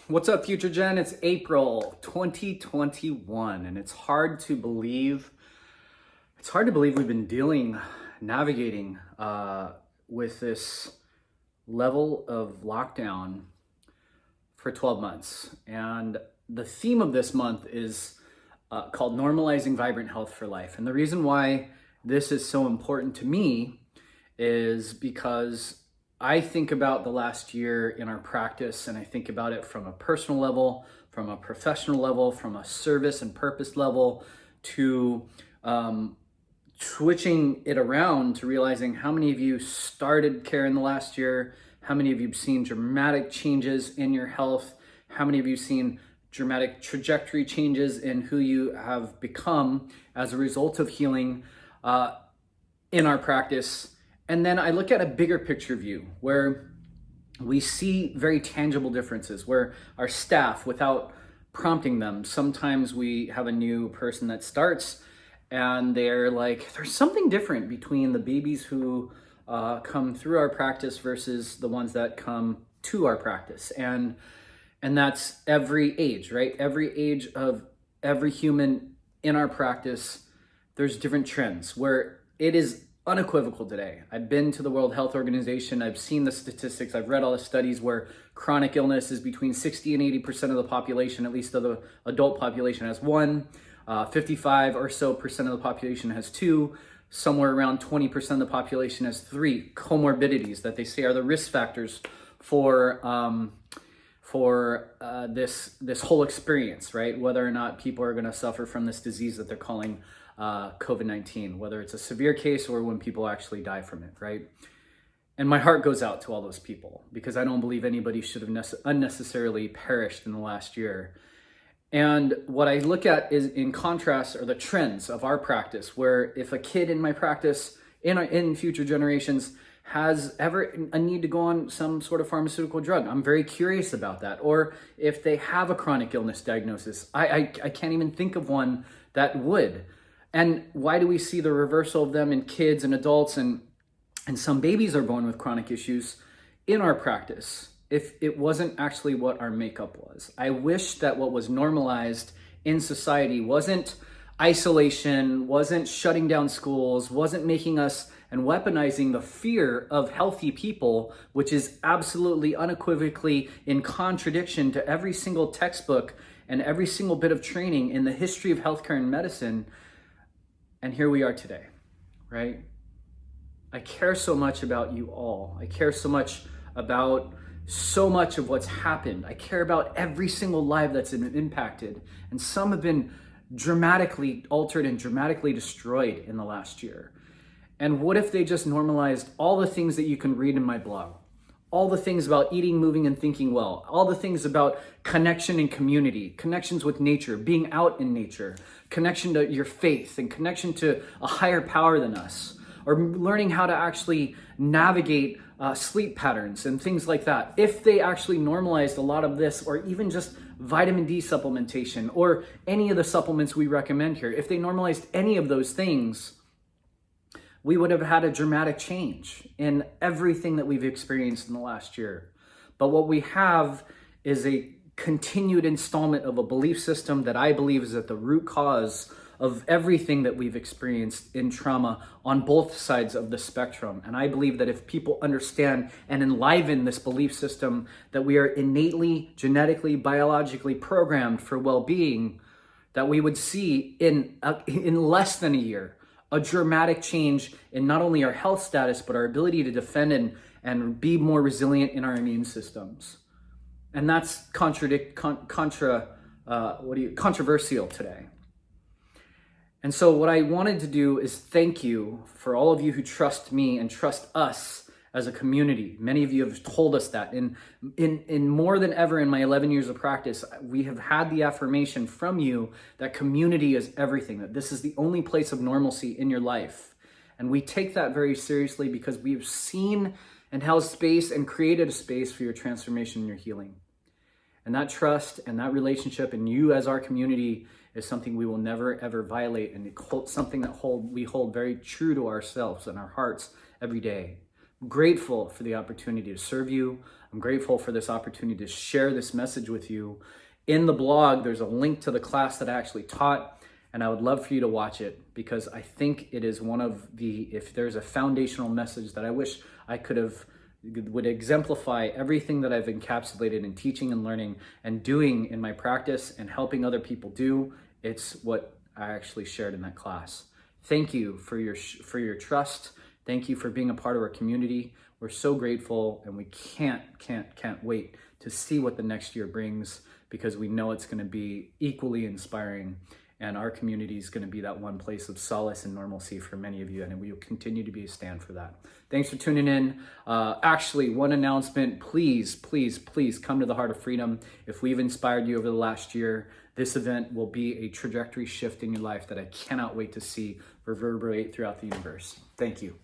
What's up, Future Gen? It's April 2021, and it's hard to believe. It's hard to believe we've been navigating with this level of lockdown for 12 months. And the theme of this month is called Normalizing Vibrant Health for Life. And the reason why this is so important to me is because I think about the last year in our practice, and I think about it from a personal level, from a professional level, from a service and purpose level, to switching it around to realizing how many of you started care in the last year, how many of you have seen dramatic changes in your health, how many of you have seen dramatic trajectory changes in who you have become as a result of healing in our practice. And then I look at a bigger picture view where we see very tangible differences, where our staff, without prompting them, sometimes we have a new person that starts and they're like, there's something different between the babies who come through our practice versus the ones that come to our practice. And that's every age, right? Every age of every human in our practice, there's different trends where it is unequivocal today. I've been to the World Health Organization. I've seen the statistics. I've read all the studies where chronic illness is between 60 and 80% of the population, at least of the adult population, has one. 55 or so percent of the population has two. Somewhere around 20% of the population has three comorbidities that they say are the risk factors for this whole experience, right? Whether or not people are going to suffer from this disease that they're calling COVID-19, whether it's a severe case or when people actually die from it, right? And my heart goes out to all those people because I don't believe anybody should have unnecessarily perished in the last year. And what I look at is, in contrast, are the trends of our practice, where if a kid in my practice, in future generations, has ever a need to go on some sort of pharmaceutical drug, I'm very curious about that. Or if they have a chronic illness diagnosis, I can't even think of one that would. And why do we see the reversal of them in kids and adults, and some babies are born with chronic issues in our practice if it wasn't actually what our makeup was? I wish that what was normalized in society wasn't isolation, wasn't shutting down schools, wasn't making us and weaponizing the fear of healthy people, which is absolutely unequivocally in contradiction to every single textbook and every single bit of training in the history of healthcare and medicine. And here we are today, right? I care so much about you all. I care so much about so much of what's happened. I care about every single life that's been impacted. And some have been dramatically altered and dramatically destroyed in the last year. And what if they just normalized all the things that you can read in my blog? All the things about eating, moving, and thinking well. All the things about connection and community, connections with nature, being out in nature, connection to your faith, and connection to a higher power than us. Or learning how to actually navigate sleep patterns and things like that. If they actually normalized a lot of this, or even just vitamin D supplementation, or any of the supplements we recommend here, if they normalized any of those things, we would have had a dramatic change in everything that we've experienced in the last year. But what we have is a continued installment of a belief system that I believe is at the root cause of everything that we've experienced in trauma on both sides of the spectrum. And I believe that if people understand and enliven this belief system, that we are innately, genetically, biologically programmed for well-being, that we would see in less than a year a dramatic change in not only our health status, but our ability to defend and be more resilient in our immune systems. And that's controversial today. And so what I wanted to do is thank you for all of you who trust me and trust us as a community. Many of you have told us that. In more than ever in my 11 years of practice, we have had the affirmation from you that community is everything, that this is the only place of normalcy in your life. And we take that very seriously because we've seen and held space and created a space for your transformation and your healing. And that trust and that relationship and you as our community is something we will never, ever violate, and something that we hold very true to ourselves and our hearts every day. grateful for the opportunity to serve you. I'm grateful for this opportunity to share this message with you. In the blog, there's a link to the class that I actually taught, and I would love for you to watch it because I think it is one of the, if there's a foundational message that I wish I would exemplify everything that I've encapsulated in teaching and learning and doing in my practice and helping other people do, it's what I actually shared in that class. Thank you for your trust. Thank you for being a part of our community. We're so grateful, and we can't wait to see what the next year brings, because we know it's going to be equally inspiring, and our community is going to be that one place of solace and normalcy for many of you, and we will continue to be a stand for that. Thanks for tuning in. Actually, one announcement, please come to the Heart of Freedom. If we've inspired you over the last year, this event will be a trajectory shift in your life that I cannot wait to see reverberate throughout the universe. Thank you.